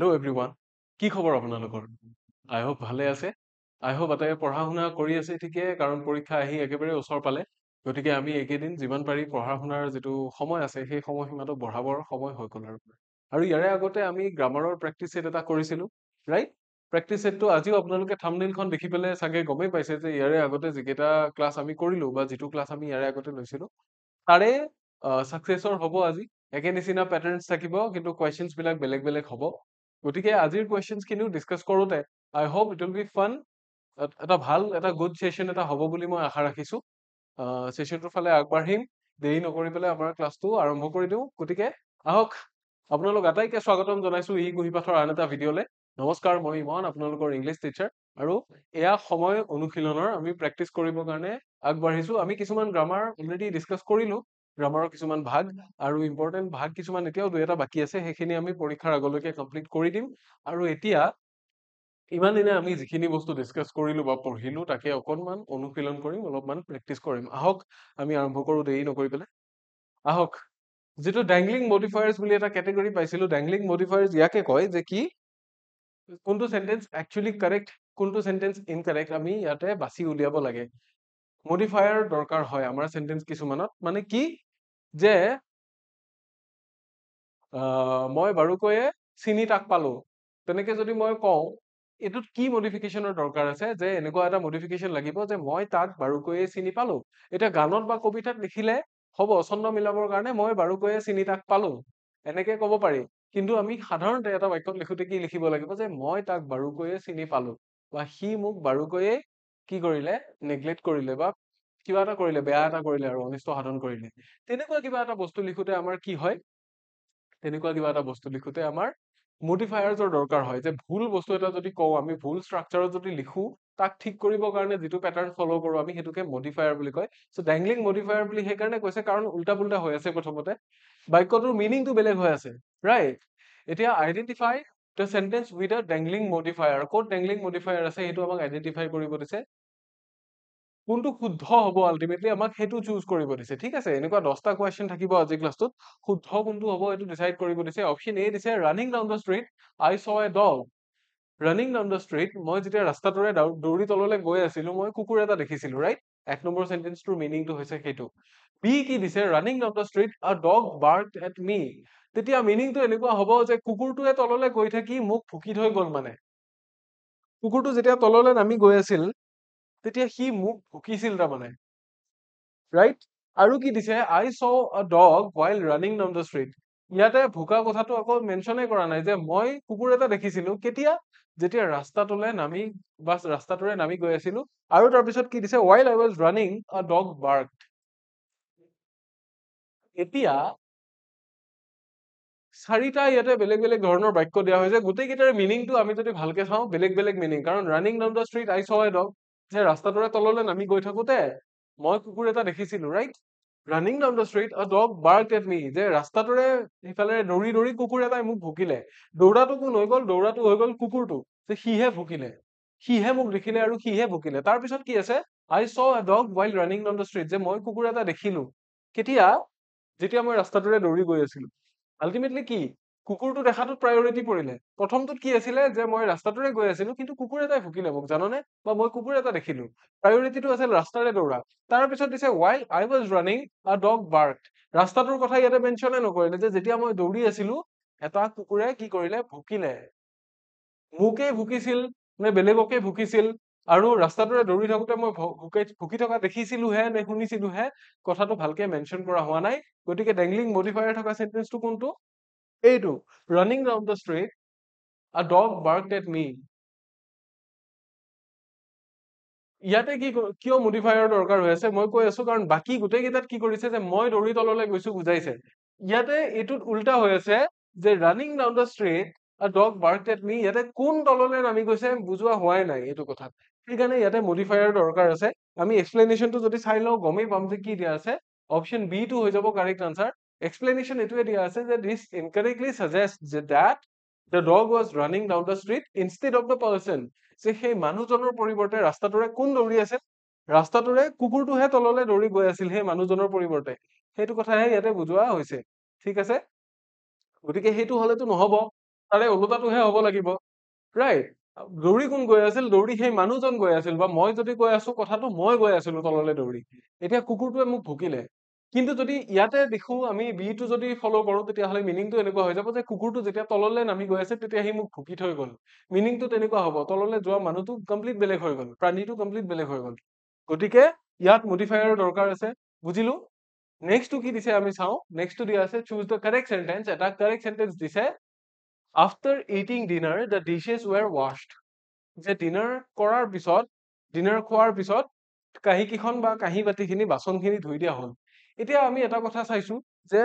Hello' everyone, কি খবৰ আপোনালোকৰ? আই হোপ ভালে আছে। আই হোপ আটাইয়ে পঢ়া শুনা কৰি আছে ঠিকে, কাৰণ পৰীক্ষা আহি একেবাৰে ওচৰ পালে। গতিকে আমি এইকেইদিন যিমান পাৰি পঢ়া শুনাৰ যিটো সময় আছে সেই সময়সীমাটো বঢ়াবৰ সময় হৈ গ'ল আৰু ইয়াৰে আগতে আমি গ্ৰামাৰৰ প্ৰেক্টিচ ছেট এটা কৰিছিলো, ৰাইট? প্ৰেক্টিচ ছেটটো আজিও আপোনালোকে থাম্বনেইলখন দেখি পেলাই চাগে গমেই পাইছে যে ইয়াৰে আগতে যিকেইটা ক্লাছ আমি কৰিলো বা যিটো ক্লাছ আমি ইয়াৰে আগতে লৈছিলো তাৰে ছাকচেছৰ হ'ব আজি। একে নিচিনা পেটাৰ্নছ থাকিব, কিন্তু কুৱেশ্যনছ বিলাক বেলেগ বেলেগ হ'ব। গতিকে আজিৰ কুৱেশ্যনছ খিনিও ডিছকাছ কৰোঁতে I hope it will be fun, এটা গুড ছেশ্যন এটা হ'ব বুলি মই আশা ৰাখিছো। ছেশ্যনটোৰ ফালে আগবাঢ়িম, দেৰি নকৰি পেলাই আমাৰ ক্লাছটো আৰম্ভ কৰি দিওঁ। গতিকে আহক, আপোনালোক আটাইকে স্বাগতম জনাইছো ই কুঁহিপাঠৰ আন এটা ভিডিঅ'লে। নমস্কাৰ, মই ইমন, আপোনালোকৰ ইংলিছ টিচাৰ, আৰু এয়া সময় অনুশীলনৰ আমি প্ৰেক্টিচ কৰিবৰ কাৰণে আগবাঢ়িছো। আমি কিছুমান গ্ৰামাৰ অলৰেডি ডিছকাছ কৰিলো, গ্ৰামাৰৰ কিছুমান ভাগ আৰু ইম্পৰ্টেণ্ট ভাগ কিছুমান এতিয়াও দুই এটা বাকী আছে, সেইখিনি আমি পৰীক্ষাৰ আগলৈকে কমপ্লিট কৰি দিম। আৰু এতিয়া ইমান দিনে আমি যিখিনি বস্তু ডিছকাছ কৰিলো বা পঢ়িলো তাকে অকণমান অনুশীলন কৰিম, অলপমান প্ৰেক্টিচ কৰিম। আহক আমি আৰম্ভ কৰো দেৰি নকৰি পেলাই। আহক, যিটো ডেংলিং মডিফায়াৰ্ছ বুলি এটা কেটেগৰী পাইছিলো, ডেংলিং মডিফায়াৰ্ছ ইয়াকে কয় যে কি কোনটো সেন্টেন্স একচুয়ালি কাৰেক্ট, কোনটো সেন্টেন্স ইনকাৰেক্ট, আমি ইয়াতে বাছি উলিয়াব লাগে। মডিফায়াৰ দৰকাৰ হয় আমাৰ সেন্টেন্স কিছুমানত, মানে কি যে মই বাৰুকৈয়ে চিনি তাক পালো, তেনেকে যদি মই কওঁ এইটোত কি মডিফিকেশ্যনৰ দৰকাৰ আছে, যে এনেকুৱা এটা মডিফিকেশ্যন লাগিব যে মই তাক বাৰুকৈয়ে চিনি পালো। এতিয়া গানত বা কবিতাত লিখিলে হ'ব, ছন্দ মিলাবৰ কাৰণে মই বাৰুকৈয়ে চিনি তাক পালো এনেকে ক'ব পাৰি। কিন্তু আমি সাধাৰণতে এটা বাক্যত লিখোতে কি লিখিব লাগিব, যে মই তাক বাৰুকৈয়ে চিনি পালো, বা সি মোক বাৰুকৈয়ে কি কৰিলে, নেগলেক্ট কৰিলে, বা কিবা এটা কৰিলে, বেয়া এটা কৰিলে আৰু অনিষ্ট সাধন কৰিলে। তেনেকুৱা কিবা এটা বস্তু লিখোতে আমাৰ কি হয়, তেনেকুৱা কিবা এটা বস্তু লিখোতে আমাৰ মডিফায়াৰ্ছৰ দৰকাৰ হয়। যে ভুল বস্তু এটা যদি কওঁ, আমি ভুল ষ্ট্ৰাকচাৰত যদি লিখো, তাক ঠিক কৰিবৰ কাৰণে যিটো পেটাৰ্ন ফলো কৰো আমি সেইটোকে মডিফায়াৰ বুলি কয়। চ' ডেংলিং মডিফায়াৰ বুলি সেইকাৰণে কৈছে কাৰণ উল্টা পুল্টা হৈ আছে। প্ৰথমতে বাক্যটোৰ মিনিংটো বেলেগ হৈ আছে, ৰাইট? এতিয়া identify the sentence with a ডেংলিং modifier. ক'ত ডেংলিং মডিফায়াৰ আছে সেইটো আমাক আইডেন্টিফাই কৰিব দিছে। কোনটো শুদ্ধ হ'ব আলটিমেটলি আমাক সেইটো চুজ কৰিব দিছে। ঠিক আছে, এনেকুৱা 10টা কুৱেশ্যন থাকিব আজি ক্লাছটোত। শুদ্ধ কোনটো হ'ব এইটো ডিচাইড কৰিব দিছে। অপশ্যন এ দিছে, running down the street I saw a dog. Running down the street, মই যেতিয়া ৰাস্তাটোৰে দৌৰি তললৈ গৈ আছিলো, মই কুকুৰ এটা দেখিছিলো, ৰাইট? 1 নম্বৰ সেন্টেন্সটোৰ মিনিংটো হৈছে সেইটো। বি কি দিছে, running down the street a dog barked at me. তেতিয়া মিনিংটো এনেকুৱা হ'ব যে কুকুৰটোৱে তললৈ গৈ থাকি মোক ভুকি থৈ গ'ল। মানে কুকুৰটো যেতিয়া তললৈ নামি গৈ আছিল তেতিয়া সি মোক ভুকিছিল তাৰমানে, ৰাইট? আৰু কি দিছে, I saw a dog while running down the street। ইয়াতে ভুকা কথাটো আকৌ মেনশ্যনে কৰা নাই, যে মই কুকুৰ এটা দেখিছিলো কেতিয়া, যেতিয়া ৰাস্তাটোলে নামি বা ৰাস্তাটোৰে নামি গৈ আছিলো। আৰু তাৰপিছত কি দিছে, while I was running a dog barked। এতিয়া 4টা ইয়াতে বেলেগ বেলেগ ধৰণৰ বাক্য দিয়া হৈছে, গোটেইকেইটাৰ মিনিংটো আমি যদি ভালকে চাওঁ বেলেগ বেলেগ মিনিং। কাৰণ running down the street I saw a dog, যে ৰাস্তাটোৰে তললৈ নামি গৈ থাকোতে মই কুকুৰ এটা দেখিছিলো, right? Running down the street a dog barked at me, যে ৰাস্তাটোৰে সিফালে দৌৰি দৌৰি কুকুৰ এটাই মোক ভুকিলে। দৌৰাটো কোন হৈ গ'ল, দৌৰাটো হৈ গ'ল কুকুৰটো, যে সিহে ভুকিলে, সিহে মোক দেখিলে আৰু সিহে ভুকিলে। তাৰপিছত কি আছে, I saw a dog while running down the street, যে মই কুকুৰ এটা দেখিলো কেতিয়া, যেতিয়া মই ৰাস্তাটোৰে দৌৰি গৈ আছিলো। আলটিমেটলি কি, কুকুৰটো দেখাটোত প্ৰায়ৰিটি পৰিলে। প্ৰথমটোত কি আছিলে, যে মই ৰাস্তাটোৰে গৈ আছিলো কিন্তু কুকুৰ এটাই ভুকিলে মোক, জাননে? বা মই কুকুৰ এটা দেখিলো। প্ৰায়ৰিটিটো আছিল ৰাস্তাৰে দৌৰা। তাৰপিছত দিছে while I was running a dog barked। ৰাস্তাটোৰ কথা ইয়াতে মেনশ্যনে নকৰিলে, যে যেতিয়া মই দৌৰি আছিলো এটা কুকুৰে কি কৰিলে, ভুকিলে। মোকেই ভুকিছিল নে বেলেগকে ভুকিছিল, আৰু ৰাস্তাটোৰে দৌৰি থাকোতে মই ভুকি থকা দেখিছিলোহে নে শুনিছিলোহে, কথাটো ভালকে মেনশ্যন কৰা হোৱা নাই। গতিকে ডেংলিং মডিফায়াৰ থকা সেন্টেন্সটো কোনটো, এইটো, running down the street a dog barked at me. ইয়াতে কি কিয় মডিফায়াৰ দৰকাৰ হৈ আছে মই কৈ আছো, কাৰণ বাকী গোটেই কেইটাত কি কৰিছে, যে মই দৌৰি তললৈ গৈছো বুজাইছে। ইয়াতে এইটোত উল্টা হৈ আছে, যে running down the street a dog barked at me, ইয়াতে কোন তললৈ নামি গৈছে বুজোৱা হোৱাই নাই এইটো কথাত। সেইকাৰণে ইয়াতে মডিফায়াৰ দৰকাৰ আছে। আমি এক্সপ্লেনেশ্যনটো যদি চাই লওঁ গমেই পাম যে কি দিয়া আছে। অপশ্যন বি টো হৈ যাব কাৰেক্ট আনসাৰ। এক্সপ্লেনেশ্যন এইটোৱে দিয়া আছে, যে দিছ ইনকাৰেক্টলি suggest that the dog was running down the street instead of the person। যে সেই মানুহজনৰ পৰিৱৰ্তে ৰাস্তাটোৰে কোন দৌৰি আছে, ৰাস্তাটোৰে কুকুৰটোহে তললৈ দৌৰি গৈ আছিল সেই মানুহজনৰ পৰিৱৰ্তে। সেইটো কথাহে ইয়াতে বুজোৱা হৈছে, ঠিক আছে? গতিকে সেইটো হলেতো নহব। তাৰে ওলোটাটোহে হ'ব লাগিব ৰাইট দৌৰি কোন গৈ আছিল দৌৰি সেই মানুহজন গৈ আছিল বা মই যদি কৈ আছো কথাটো মই গৈ আছিলো তললৈ দৌৰি এতিয়া কুকুৰটোৱে মোক ভুকিলে কিন্তু যদি ইয়াতে দেখো আমি বিটো যদি ফলো কৰো তেতিয়াহ'লে মিনিংটো এনেকুৱা হৈ যাব যে কুকুৰটো যেতিয়া তললৈ নামি গৈ আছে তেতিয়া সি মোক ভুকি থৈ গ'ল মিনিংটো তেনেকুৱা হ'ব তললৈ যোৱা মানুহটো কমপ্লিট বেলেগ হৈ গ'ল প্ৰাণীটো কমপ্লিট বেলেগ হৈ গ'ল গতিকে ইয়াত মডিফায়াৰৰ দৰকাৰ আছে বুজিলো নেক্সটটো কি দিছে আমি চাওঁ নেক্সটটো দিয়া আছে চুজ দ্য কাৰেক্ট সেন্টেন্স এটা কাৰেক্ট সেন্টেন্স দিছে after eating dinner the dishes were ৱাশ্ড যে ডিনাৰ কৰাৰ পিছত ডিনাৰ খোৱাৰ পিছত কাঁহী কেইখন বা কাঁহী বাতিখিনি বাচনখিনি ধুই দিয়া হ'ল এতিয়া আমি এটা কথা চাইছো যে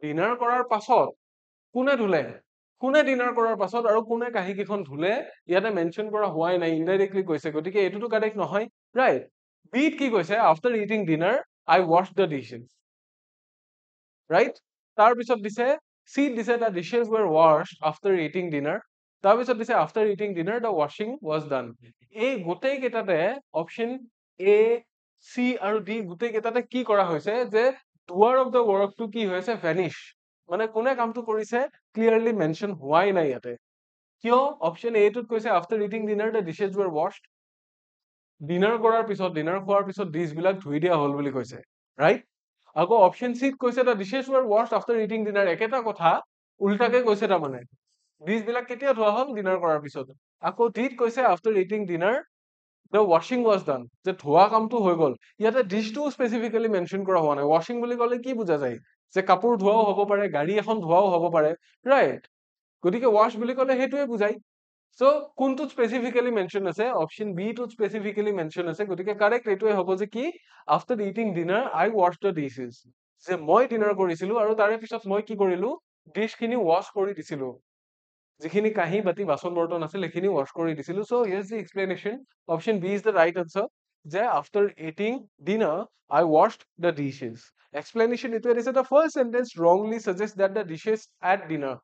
ডিনাৰ কৰাৰ পাছত কোনে ধুলে কোনে ডিনাৰ কৰাৰ পাছত আৰু কোনে কাঁহী কেইখন ধুলে ইয়াতে মেনশ্যন কৰা হোৱাই নাই ইনডাইৰেক্টলি কৈছে গতিকে এইটোতো কাৰেক্ট নহয় ৰাইট বিট কি কৈছে after eating dinner I wash the dishes right তাৰপিছত দিছে চিট দিছে the dishes were washed after eating dinner তাৰপিছত দিছে আফটাৰ ইটিং ডিনাৰ দ্য ৱাশ্বিং ৱাজ ডান এই গোটেই কেইটাতে অপশ্যন এ চি আৰু ডি গোটেই কেইটাতে কি কৰা হৈছে যে ডুৱাৰ অফ দ্য ৱৰ্কটো কি হৈছে ভেনিছ মানে কোনে কামটো কৰিছে ক্লিয়াৰলি মেনশ্যন হোৱাই নাই ইয়াতে কিয় অপশ্যন এটোত কৈছে after eating dinner the dishes were washed dinner কৰাৰ পিছত ডিনাৰ খোৱাৰ পিছত ডিছ বিলাক ধুই দিয়া হ'ল বুলি কৈছে ৰাইট আকৌ অপশ্যন চিত কৈছে the dishes were washed after eating dinner একেটা কথা উল্টাকে কৈছে তাৰমানে ডিছ বিলাক কেতিয়া ধোৱা হ'ল ডিনাৰ কৰাৰ পিছত আকৌ ডিত কৈছে আফটাৰ ইটিং ডিনাৰ দ্য ৱাশ্বিং ৱাজ ডান যে ধোৱা কামটো হৈ গ'ল ইয়াতে ডিছটোও স্পেচিফিকেলি মেনশ্যন কৰা হোৱা নাই ৱাশ্বিং বুলি ক'লে কি বুজা যায় যে কাপোৰ ধোৱাও হ'ব পাৰে গাড়ী এখন ধোৱাও হ'ব পাৰে ৰাইট গতিকে ৱাশ বুলি ক'লে সেইটোৱে বুজায় সো কোনটোত স্পেচিফিকেলি মেনশ্যন আছে অপশ্যন বি টোত স্পেচিফিকেলি মেনশ্যন আছে গতিকে কাৰেক্ট এইটোৱে হ'ব যে কি after eating dinner I wash the dishes যে মই ডিনাৰ কৰিছিলো আৰু তাৰে পিছত মই কি কৰিলো ডিছখিনি ৱাশ কৰি দিছিলো যিখিনি কাঁহী বাতি বাচন বৰ্তন আছিল সেইখিনি ৱাশ কৰি দিছিলো so here's the explanation option B is the right answer যে after eating dinner I washed the dishes explanation এইটোৱে দিছে the first sentence wrongly suggests that the dishes at dinner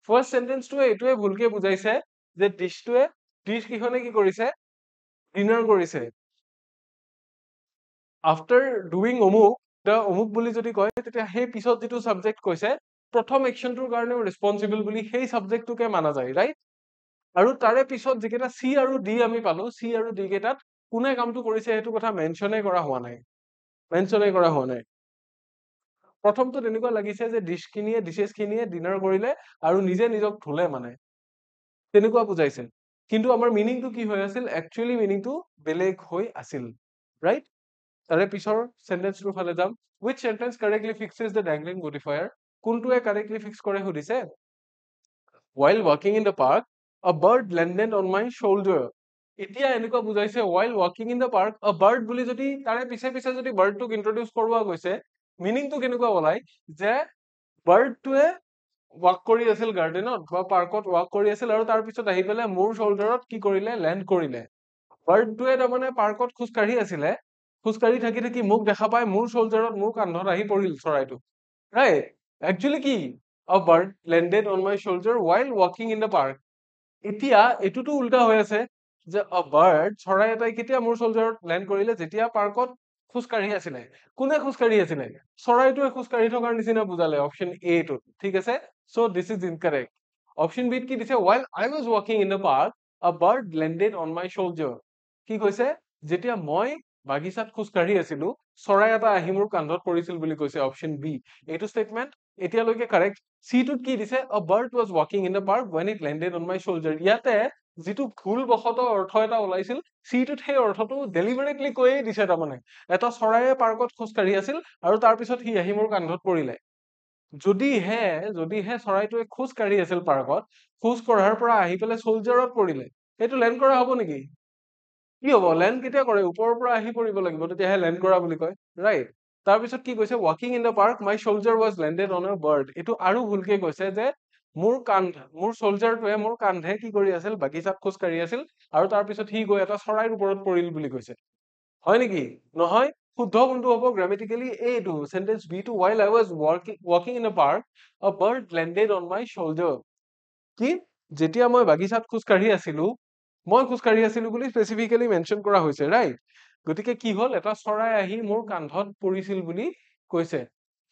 first সেন্টেন্সটোৱে এইটোৱে ভুলকে বুজাইছে যে ডিছটোৱে ডিছ কিখনে কি কৰিছে ডিনাৰ কৰিছে আফটাৰ ডুইং অমুক দ্য অমুক বুলি যদি কয় তেতিয়া সেই পিছত যিটো সাবজেক্ট কৈছে প্ৰথম একশ্যনটোৰ কাৰণেও ৰেছপন্সিবল বুলি সেই সাবজেক্টটোকে মানা যায় ৰাইট আৰু তাৰে পিছত যিকেইটা চি আৰু ডি আমি পালো চি আৰু ডি কেইটাত কোনে কামটো কৰিছে সেইটো কথা মেনশ্যনে কৰা হোৱা নাই প্ৰথমটো তেনেকুৱা লাগিছে যে ডিশেছখিনিয়ে ডিনাৰ কৰিলে আৰু নিজে নিজক ধুলে মানে তেনেকুৱা বুজাইছে কিন্তু আমাৰ মিনিংটো কি হৈ আছিল একচুৱেলি মিনিংটো বেলেগ হৈ আছিল ৰাইট তাৰে পিছৰ সেন্টেন্সটোৰ ফালে যাম which sentence correctly fixes the dangling modifier কোনটোৱে correctly fix কৰে সুধিছে while walking in the park a bird landed on my shoulder এতিয়া এনেকুৱা বুজাইছে while walking in the park a bird বুলি যদি তাৰে পিছে পিছে যদি বাৰ্ডটোক ইন্ট্ৰডিউস কৰোৱা গৈছে মিনিংটো কেনেকুৱা ওলাই যে বাৰ্ডটোৱে ৱাক কৰি আছিল গাৰ্ডেনত বা পাৰ্কত ৱাক কৰি আছিল আৰু তাৰ পিছত আহি পেলাই মোৰ শোল্ডাৰত কি কৰিলে লেণ্ড কৰিলে বাৰ্ডটোৱে তাৰমানে পাৰ্কত খোজকাঢ়ি আছিলে খোজকাঢ়ি থাকি থাকি মোক দেখা পাই মোৰ শোল্ডাৰত মোৰ কান্ধত আহি পৰিল চৰাইটো ৰাইট একচুৱেলি কি a bird landed on my shoulder while walking in the park এতিয়া এটোটো উল্টা হৈ আছে যে a bird চৰাই এটাই কেতিয়া মোৰ শোল্ডাৰত লেণ্ড কৰিলে যেতিয়া পাৰ্কত খোজকাঢ়ি আছিলে কোনে খোজকাঢ়ি আছিলে চৰাইটোৱে খোজকাঢ়ি থকাৰ নিচিনা বুজালে অপশ্যন এ টো ঠিক আছে so this is incorrect option B কি দিছে while I was walking in the park a bird landed on my shoulder কি কৈছে যেতিয়া মই বাগিচাত খোজকাঢ়ি আছিলো চৰাই এটা আহি মোৰ কান্ধত পৰিছিল বুলি কৈছে অপশ্যন বি এইটো স্টেটমেন্ট এতিয়ালৈকে কাৰেক্ট সি টোত কি দিছে a bird was walking in the park when it landed on my shoulder ইয়াতে যিটো ভুল বশত অৰ্থ এটা ওলাইছিল সি টোত সেই অৰ্থটো ডেলিভাৰেটলি কৈয়ে দিছে তাৰমানে এটা চৰাইয়ে পাৰ্কত খোজকাঢ়ি আছিল আৰু তাৰ পিছত সি আহি মোৰ কান্ধত পৰিলে যদিহে চৰাইটোৱে খোজকাঢ়ি আছিল পাৰ্কত খোজ কঢ়াৰ পৰা আহি পেলাই শোল্ডাৰত পৰিলে সেইটো লেণ্ড কৰা হ'ব নেকি কি হ'ব লেণ্ড কেতিয়া কৰে ওপৰৰ পৰা আহি পৰিব লাগিব তেতিয়াহে লেণ্ড কৰা বুলি কয় ৰাইট তাৰপিছত কি কৈছে ৱাকিং in the park my shoulder was landed on a bird এইটো আৰু ভুলকে কৈছে যে মোৰ শোল্ডাৰটোৱে মোৰ কান্ধে কি কৰি আছিল বাগিচাত খোজকাঢ়ি আছিল আৰু তাৰপিছত সি গৈ এটা চৰাইৰ ওপৰত পৰিল বুলি কৈছে হয় নেকি নহয় শুদ্ধ কোনটো হ'ব গ্ৰামেটিক্যালি এইটো সেন্টেন্স বি টো while I was walking in a park a bird landed on my shoulder কি যেতিয়া মই বাগিচাত খোজকাঢ়ি আছিলো বুলি স্পেচিফিক্যালি মেনশ্যন কৰা হৈছে ৰাইট গতিকে কি হ'ল এটা চৰাই আহি মোৰ কান্ধত পৰিছিল বুলি কৈছে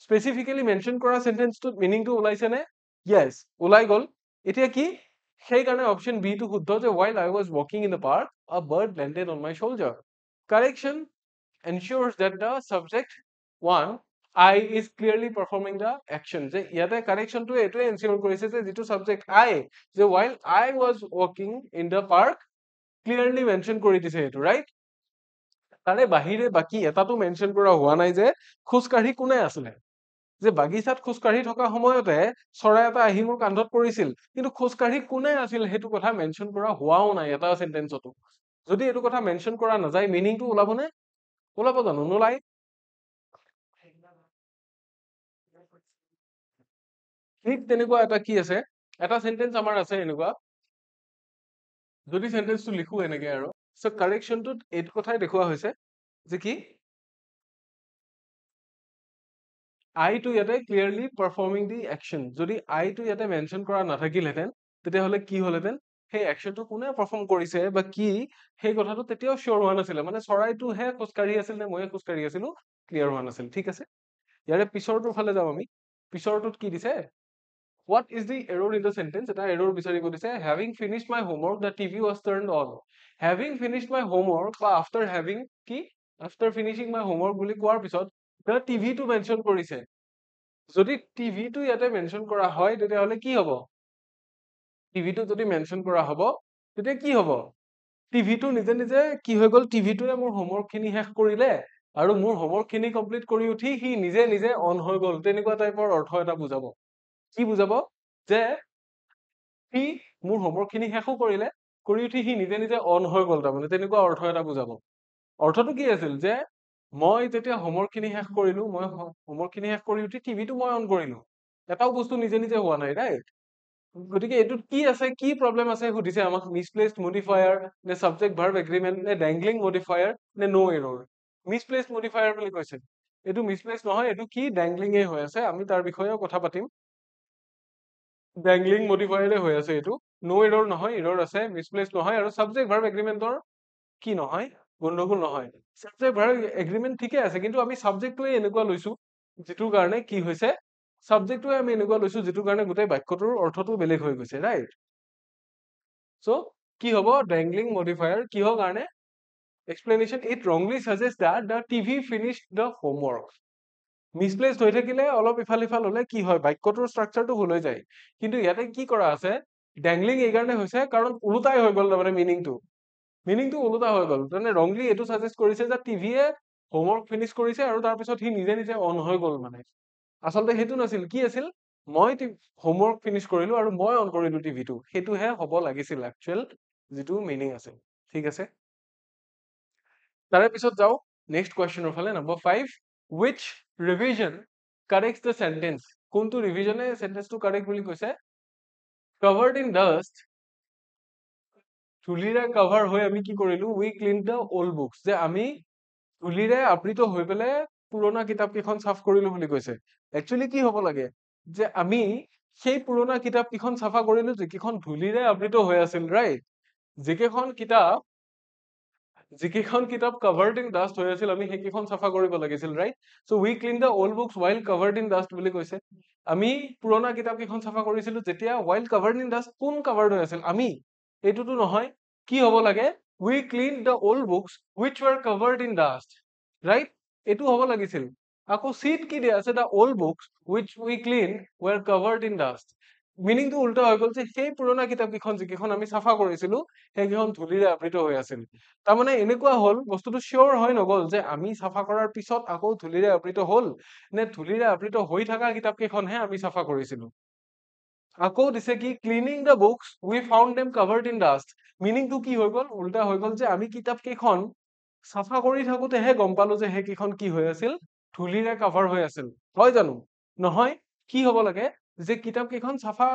স্পেচিফিক্যালি মেনশ্যন কৰা সেন্টেন্সটোত মিনিংটো ওলাইছে নে Yes, ওলাই গ'ল। এতিয়া কি? সেইকাৰণে অপশ্যন বি টো শুদ্ধ যে while I was walking in the park, a bird landed on my shoulder. Correction ensures that the subject one I is clearly performing the action. যে ইয়াতে correction টো এইটোৱে ensure কৰিছে যে যিটো subject I, যে while I was walking in the park, clearly mention কৰি দিছে এইটো, right? তাৰে বাহিৰে বাকী এটাতো মেনশ্যন কৰা হোৱা নাই যে খোজকাঢ়ি কোনে আছিলে। যে বাগিচাত খোজকাঢ়ি থকা সময়তে চৰাই এটা আহি মোৰ কান্ধত পৰিছিল, কিন্তু খোজকাঢ়ি কোনে আছিল সেইটো কথা মেনশ্যন কৰা হোৱাও নাই এটা চেন্টেন্সতো। যদি এইটো কথা মেনশ্যন কৰা নাযায় মিনিংটো ওলাবনে? ওলাব জানো? নোলাই। ঠিক তেনেকুৱা এটা কি আছে, এটা চেন্টেন্স আমাৰ আছে এনেকুৱা, যদি চেন্টেন্সটো লিখো এনেকে আৰু, চ' কাৰেকশ্যনটোত এইটো কথাই দেখুওৱা হৈছে যে কি I টো ইয়াতে ক্লিয়াৰলি পাৰফৰ্মিং দি একশ্যন। যদি I টো ইয়াতে মেনশ্যন কৰা নাথাকিলহেঁতেন তেতিয়াহ'লে কি হ'লহেঁতেন, সেই একশ্যনটো কোনে পাৰফৰ্ম কৰিছে বা কি সেই কথাটো তেতিয়াও চিয়ৰ হোৱা নাছিলে। মানে চৰাইটোহে খোজকাঢ়ি আছিল নে ময়ে খোজকাঢ়ি আছিলো ক্লিয়াৰ হোৱা নাছিল। ঠিক আছে, ইয়াৰে পিছৰটোৰ ফালে যাওঁ আমি। পিছৰটোত কি দিছে, what is the error in the sentence? এটা error বিচাৰিব দিছে, having finished my homework the TV was turned on. Having finished my homework বা after having কি after finishing my homework বুলি কোৱাৰ পিছত the TV টো মেনশ্যন কৰিছে। যদি টিভিটো ইয়াতে মেনশ্যন কৰা হয় তেতিয়াহ'লে কি হ'ব? টিভিটো যদি মেনশ্যন কৰা হ'ব তেতিয়া কি হ'ব? টিভিটো নিজে নিজে কি হৈ গ'ল, টিভিটোৱে মোৰ হোমৱৰ্কখিনি শেষ কৰিলে আৰু মোৰ হোমৱৰ্কখিনি কমপ্লিট কৰি উঠি সি নিজে নিজে অন হৈ গ'ল, তেনেকুৱা টাইপৰ অৰ্থ এটা বুজাব। কি বুজাব? যে সি মোৰ হোমৱৰ্কখিনি শেষো কৰিলে, কৰি উঠি সি নিজে নিজে অন হৈ গ'ল, তাৰমানে তেনেকুৱা অৰ্থ এটা বুজাব। অৰ্থটো কি আছিল? যে মই যেতিয়া হোমৱৰ্কখিনি শেষ কৰিলো, মই হোমৱৰ্কখিনি শেষ কৰি উঠি টিভিটো মই অন কৰিলো, এটাও বস্তু নিজে নিজে হোৱা নাই, ৰাইট? গতিকে এইটোত কি আছে, কি প্ৰব্লেম আছে সুধিছে আমাক, মিছপ্লেচড মডিফায়াৰ নে সাবজেক্ট ভাৰ্ব এগ্ৰিমেণ্ট নে ডেংলিং মডিফায়াৰ নে নো এৰৰ। মিছপ্লেচড মডিফায়াৰ বুলি কৈছে, এইটো মিছপ্লেচ নহয়, এইটো কি ডেংলিঙে হৈ আছে। আমি তাৰ বিষয়েও কথা পাতিম। ডেংলিং মডিফায়াৰে হৈ আছে এইটো, নো এৰৰ নহয়, এৰৰ আছে, মিছপ্লেচ নহয়, আৰু সাবজেক্ট ভাৰ্ব এগ্ৰিমেণ্টৰ কি নহয়, গণ্ডগোল নহয়। সাবজেক্ট ভাৰ্ব এগ্ৰিমেণ্ট ঠিকে আছে, কিন্তু আমি সাবজেক্টটোৱে এনেকুৱা লৈছো যিটোৰ কাৰণে কি হৈছে, সাবজেক্টটোৱে আমি এনেকুৱা লৈছো যিটোৰ কাৰণে গোটেই বাক্যটোৰ অৰ্থটো বেলেগ হৈ গৈছে, ৰাইট? চ' কি হ'ব ডেংলিং মডিফায়াৰ, কিহৰ কাৰণে? explanation, it wrongly suggests that the TV finished the homework. মিছপ্লেচড হৈ থাকিলে অলপ ইফাল সিফাল হলে কি হয়, বাক্যটোৰ ষ্ট্ৰাকচাৰটো ভুল হৈ যায়। কিন্তু ইয়াতে কি কৰা আছে, ডেংলিং এই কাৰণে হৈছে কাৰণ ওলোটাই হৈ গ'ল, তাৰমানে মিনিংটো ওলোটা হৈ গ'ল। তাৰমানে ৰংলি এইটো ছাজেষ্ট কৰিছে যে টিভিয়ে হোমৱৰ্ক ফিনিছ কৰিছে আৰু তাৰপিছত সি নিজে নিজে অন হৈ গ'ল। মানে আচলতে সেইটো নাছিল, কি আছিল, মই হোমৱৰ্ক ফিনিছ কৰিলো আৰু মই অন কৰিলো টিভিটো, সেইটোহে হ'ব লাগিছিল একচুৱেল যিটো মিনিং আছিল। ঠিক আছে, তাৰে পিছত যাওঁ নেক্সট কুৱেশ্যনৰ ফালে। Number 5, which revision corrects the sentence? কোনটো ৰিভিজনে সেন্টেন্সটো কাৰেক্ট বুলি কৈছে? covered in dust, ধূলিৰে কভাৰ হৈ আমি কি কৰিলো, we cleaned the old books, যে আমি ধূলিৰে আবৃত হৈ পেলাই পুৰণা কিতাপ কেইখন চাফ কৰিলো বুলি কৈছে। একচুৱেলি কি হ'ব লাগে, যে আমি সেই পুৰণা কিতাপ কেইখন চাফা কৰিলো যিকেইখন ধূলিৰে আবৃত হৈ আছিল, ৰাইট? যিকেইখন কিতাপ covered in dust হৈ আছিল আমি সেইকেইখন চাফা কৰিব লাগিছিল, right? So we clean the old books while covered in dust বুলি কৈছে। আমি পুৰণা কিতাপ কেইখন চাফা কৰিছিলো যেতিয়া while covered in dust, কোন covered হৈ আছিল? আমি, এইটোতো নহয়। কি হ'ব লাগে, we cleaned the old books which were covered in dust, right? এইটো হ'ব লাগিছিল। আকৌ চিট কি দিয়া আছে, the old books which we cleaned were covered in dust। মিনিংটো উল্টা হৈ গ'ল, যে সেই পুৰণা কিতাপ কেইখন যিকেইখন আমি চাফা কৰিছিলো সেইকেইখন ধূলিৰে আবৃত হৈ আছিল। তাৰমানে এনেকুৱা হ'ল, বস্তুটো চিয়ৰ হৈ নগ'ল যে আমি চাফা কৰাৰ পিছত আকৌ ধূলিৰে আবৃত হ'ল নে ধূলিৰে আবৃত হৈ থকা কিতাপ কেইখনহে আমি চাফা কৰিছিলো। আকৌ দিছে কি, cleaning the books we found them covered in dust. মিনিংটো কি হৈ গ'ল, উল্টা হৈ গ'ল, যে আমি কিতাপ কেইখন চাফা কৰি থাকোতেহে গম পালো যে সেইকেইখন কি হৈ আছিল, ধূলিৰে কাভাৰ হৈ আছিল। হয় জানো? নহয়। কি হ'ব লাগে, যে কিতাপ কেইখন চাফা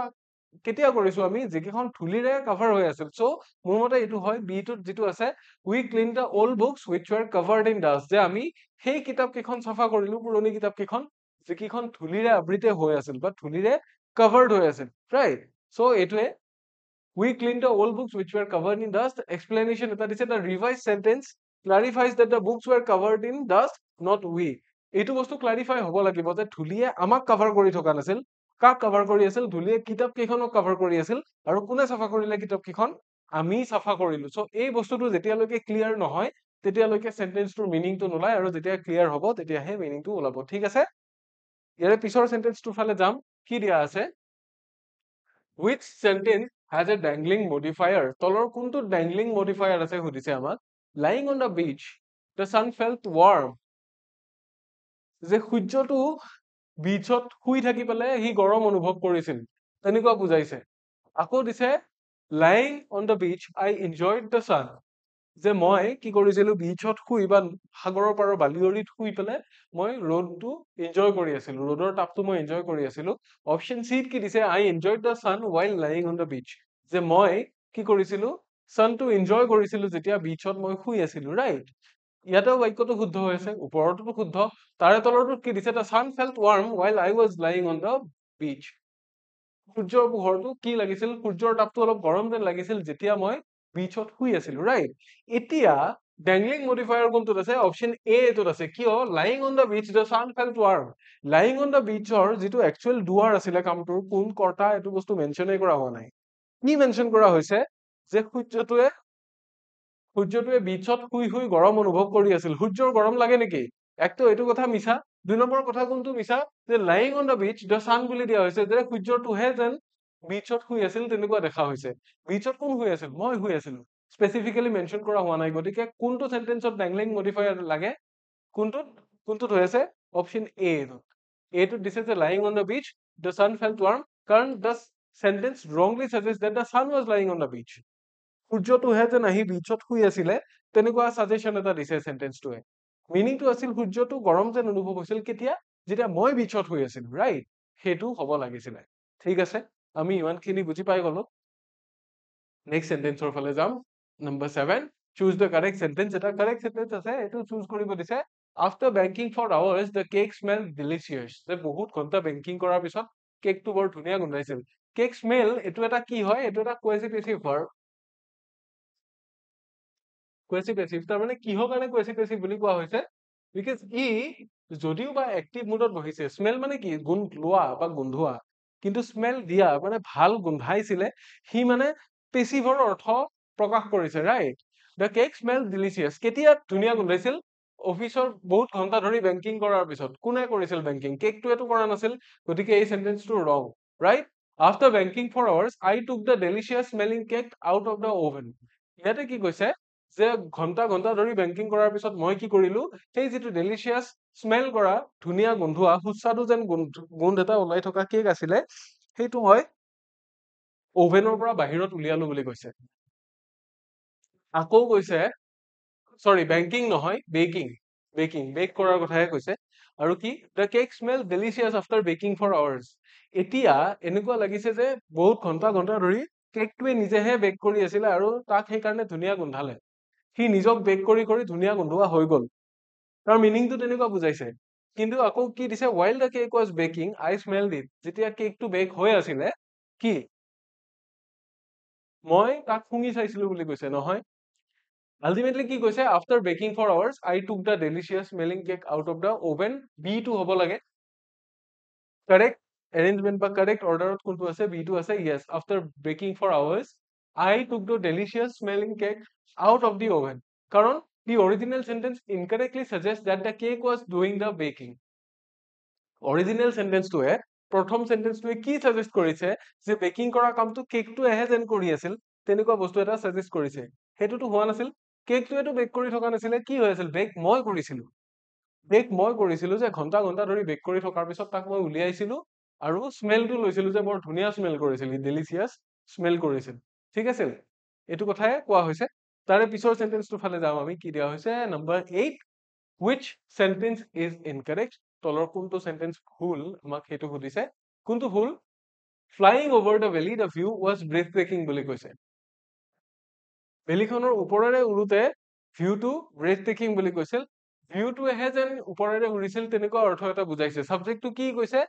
কেতিয়া কৰিছো আমি, যিকেইখন ধূলিৰে কাভাৰ হৈ আছিল। চ' মোৰ মতে এইটো হয়, বিটোত যিটো আছে, we clean the old books which were covered in dust, যে আমি সেই কিতাপ কেইখন চাফা কৰিলো, পুৰণি কিতাপ কেইখন যিকেইখন ধূলিৰে আবৃত হৈ আছিল বা ধূলিৰে covered হৈ আছিল, right? So এইটোৱে we cleaned the old books which were covered in dust. Explanation এটা দিছে, the revised sentence clarifies that the books were covered in dust, not we. এইটো বস্তু ক্লাৰিফাই হ'ব লাগিব যে ধূলিয়ে আমাক কভাৰ কৰি থকা নাছিল, কাক কভাৰ কৰি আছিল ধূলিয়ে কিতাপ কেইখনক কভাৰ কৰি আছিল আৰু কোনে চাফা কৰিলে কিতাপ কেইখন আমি চাফা কৰিলো সো এই বস্তুটো যেতিয়ালৈকে ক্লিয়াৰ নহয় তেতিয়ালৈকে সেন্টেন্সটোৰ মিনিংটো নোলায় আৰু যেতিয়া ক্লিয়াৰ হ'ব তেতিয়াহে মিনিংটো ওলাব ঠিক আছে ইয়াৰে পিছৰ সেন্টেন্সটোৰ ফালে যাম কি দিয়া আছে which sentence has a dangling modifier তলৰ কোনটো dangling modifier আছে সুধিছে আমাক lying on the beach the sun felt warm যে সূৰ্যটো বিচত শুই থাকি পেলাই সি গৰম অনুভৱ কৰিছিল তেনেকুৱা বুজাইছে আকৌ দিছে lying on the beach I enjoyed the sun যে মই কি কৰিছিলো বিচত শুই বা সাগৰৰ পাৰৰ বালিয়ৰিত শুই পেলাই মই ৰ'দটো এনজয় কৰি আছিলো ৰ'দৰ তাপটো মই এনজয় কৰি আছিলো অপচন সি কি দিছে I enjoyed the sun while lying on the beach যে মই কি কৰিছিলো সানটো এনজয় কৰিছিলো যেতিয়া বিচত মই শুই আছিলো ৰাইট ইয়াতেও বাক্যটো শুদ্ধ হৈছে ওপৰতো শুদ্ধ তাৰে তলৰটো কি দিছে the sun felt warm while I was lying on the beach সূৰ্যৰ পোহৰটো কি লাগিছিল সূৰ্যৰ তাপটো অলপ গৰম যেন লাগিছিল যেতিয়া মই বিচত শুই আছিলো ৰাইট এতিয়া ড্যাংলিং মডিফায়াৰ কোনটোত আছে অপচন এ টোত আছে কিয় lying on the beach the sun felt warm lying on the বিচৰ যিটো একচুৱেল ডুৱাৰ আছিলে কামটোৰ কোন কৰ্তা এইটো বস্তু মেনচনে কৰা হোৱা নাই কি মেনচন কৰা হৈছে যে সূৰ্যটোৱে বিচত শুই শুই গৰম অনুভৱ কৰি আছিল সূৰ্যৰ গৰম লাগে নেকি একটো এইটো কথা মিছা দুই নম্বৰ কথা কোনটো মিছা যে lying on the beach the সান বুলি দিয়া হৈছে যে সূৰ্যটোহে যেন বিচত শুই আছিল তেনেকুৱা দেখা হৈছে বিচত কোন শুই আছিল মই শুই আছিলো স্পেসিফিক্যালি মেনশন কৰা হোৱা নাই গতিকে কোনটো সেন্টেন্সত ড্যাংলিং মডিফায়াৰ লাগে কোনটোত হৈ আছে অপচন এ টোত দিছে যে lying on the beach the sun felt warm কাৰণ the sentence wrongly suggests that the sun was lying on the beach সূৰ্যটোহে যেন আহি বিচত শুই আছিলে তেনেকুৱা সাজেশন এটা দিছে সেন্টেন্সটোৱে মিনিংটো আছিল সূৰ্যটো গৰম যেন অনুভৱ হৈছিল কেতিয়া যেতিয়া মই বিচত শুই আছিলো ৰাইট সেইটো হ'ব লাগিছিলে ঠিক আছে আমি ইমানখিনি বুজি পাই গলো নেক্সট সেন্টেন্সৰ ফালে যাম number 7 choose the correct sentence এটা correct sentence আছে এটো চুজ কৰিব দিছে after banking for hours the cake smelled delicious যে বহুত ঘন্টা বেংকিং কৰাৰ পিছত কেকটো বৰ ধুনীয়া গোন্ধাইছিল কেক স্মেল এটো এটা কি হয় এটো এটা কোয়েসিটিভ ভার্ব কোয়েসিটিভ তাৰ মানে কিহৰ কাৰণে কোয়েসিটিভ বুলি কোৱা হৈছে বিকজ ই যদিও বা এক্টিভ মুডত বহিছে স্মেল মানে কি গোন্ধ লোৱা বা গোন্ধোৱা কিন্তু স্মেল দিয়া মানে ভাল গোন্ধাইছিলে সি মানে পেছিভৰ অৰ্থ প্ৰকাশ কৰিছে ৰাইট দ্য কেক স্মেল ডিলিচিয়াছ কেতিয়া ধুনীয়া গোন্ধাইছিল অফিচৰ বহুত ঘন্টা ধৰি বেংকিং কৰাৰ পিছত কোনে কৰিছিল বেংকিং কেকটোৱেতো কৰা নাছিল গতিকে এই সেন্টেন্সটো wrong right after baking for hours I took the delicious smelling cake out of the oven ইয়াতে কি কৈছে যে ঘন্টা ঘন্টা ধৰি বেংকিং কৰাৰ পিছত মই কি কৰিলো সেই যিটো ডেলিচিয়াছ স্মেল কৰা ধুনীয়া গোন্ধোৱা সুস্বাদু যেন গোন্ধ এটা ওলাই থকা কেক আছিলে সেইটো মই ওভেনৰ পৰা বাহিৰত উলিয়ালো বুলি কৈছে আকৌ কৈছে সৰি বেংকিং নহয় বেক কৰাৰ কথাহে কৈছে আৰু কি the cake smell delicious after baking for hours এতিয়া এনেকুৱা লাগিছে যে বহুত ঘন্টা ঘন্টা ধৰি কেকটোৱে নিজেহে বেক কৰি আছিলে আৰু তাক সেইকাৰণে ধুনীয়া গোন্ধালে সি নিজক বেক কৰি কৰি ধুনীয়া গোন্ধোৱা হৈ গল তাৰ মিনিংটো তেনেকুৱা বুজাইছে কিন্তু আকৌ কি দিছে while the cake was baking I smelled it যেতিয়া কেকটো বেক হৈ আছিলে কি মই তাক শুঙি চাইছিলো বুলি কৈছে নহয় আলটিমেটলি কি কৈছে after baking for hours I took the delicious smelling cake out of the oven B টো হ'ব লাগে correct arrangement বা correct orderত কোনটো আছে B টো আছে yes after baking for hours I took the delicious smelling cake out of the oven কাৰণ the original sentence incorrectly suggests that the cake was doing the baking original সেন্টেন্সটোৱে প্ৰথম সেন্টেন্সটোৱে কি সাজেষ্ট কৰিছে যে বেকিং কৰা কামটো কেকটোৱেহে যেন কৰি আছিল তেনেকুৱা বস্তু এটা সাজেষ্ট কৰিছে হেতুটো হোৱা নাছিল কেকটোৱেটো বেক কৰি থকা নাছিলে কি হৈ আছিল বেক মই কৰিছিলো যে ঘন্টা ঘন্টা ধৰি বেক কৰি থকাৰ পিছত তাক মই উলিয়াইছিলো আৰু স্মেলটো লৈছিলো যে বৰ ধুনীয়া স্মেল কৰিছিল ডেলিচিয়াছ স্মেল কৰিছিল ঠিক আছে এইটো কথাই কোৱা হৈছে তাৰে পিছৰ সেন্টেন্সটো ফালে যাওঁ আমি কি দিয়া হৈছে number 8 which sentence is incorrect তলৰ কোনটো সেন্টেন্স ভুল আমাক হেতু সুধিছে কোনটো ভুল flying over the valley the view was breathtaking বুলি কৈছে বেলিখনৰ ওপৰেৰে উৰুতে ভিউটো breathtaking বুলি কৈছিল ভিউটোহে যেন ওপৰেৰে উৰিছিল তেনেকুৱা অৰ্থ এটা বুজাইছে সাবজেক্টটো কি কৈছে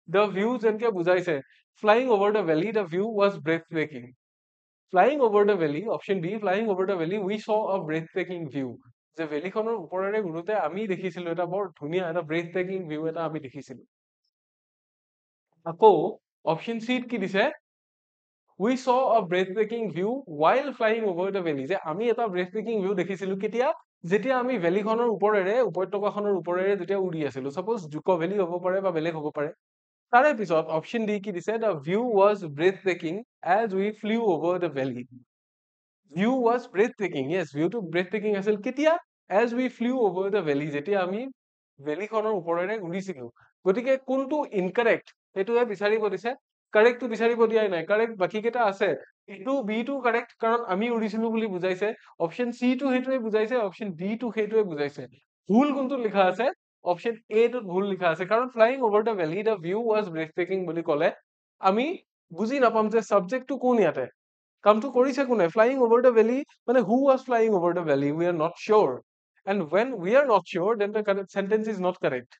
the view যেনকে বুজাইছে flying over the valley the view was breathtaking flying over the valley option B flying over the valley we saw a breathtaking view যে ভেলিখনৰ ওপৰেৰে উৰুতে আমি দেখিছিলো এটা বৰ ধুনীয়া এটা ব্ৰেথ টেকিং ভিউ এটা আমি দেখিছিলো আকৌ অপশ্যন চি কি দিছে we saw a breathtaking view while flying over the valley যে আমি এটা breathtaking view দেখিছিলো কেতিয়া যেতিয়া আমি ভেলীখনৰ ওপৰেৰে উপত্যকাখনৰ ওপৰেৰে যেতিয়া উৰি আছিলো সাপোজ জুকো ভেলী হ'ব পাৰে বা বেলেগ হ'ব পাৰে তাৰে পিছত অপশ্যন ডি কি দিছে the view was breathtaking as we flew over the valley view was breathtaking yes view to breathtaking আছিল কেতিয়া as we flew over the valley যেতিয়া আমি ভেলীখনৰ ওপৰেৰে উৰিছিলো গতিকে কোনটো ইনকাৰেক্ট সেইটোহে বিচাৰিব দিছে কাৰেক্টটো বিচাৰিব দিয়াই নাই কাৰেক্ট বাকি কেইটা আছে এইটো বি টো কাৰেক্ট কাৰণ আমি উৰিছিলো বুলি বুজাইছে অপশ্যন চি টো সেইটোৱে বুজাইছে অপশ্যন ডি টো সেইটোৱে বুজাইছে ভুল কোনটো লিখা আছে অপশ্যন এ টোত ভুল লিখা আছে কাৰণ flying over the valley the view was breathtaking বুলি ক'লে আমি বুজি নাপাম যে সাবজেক্টটো কোন ইয়াতে কামটো কৰিছে কোনে ফ্লাইং অভাৰ দ্য ভেলী মানে who was flying over the valley we are not cheer and when we are not sure then the correct sentence is not correct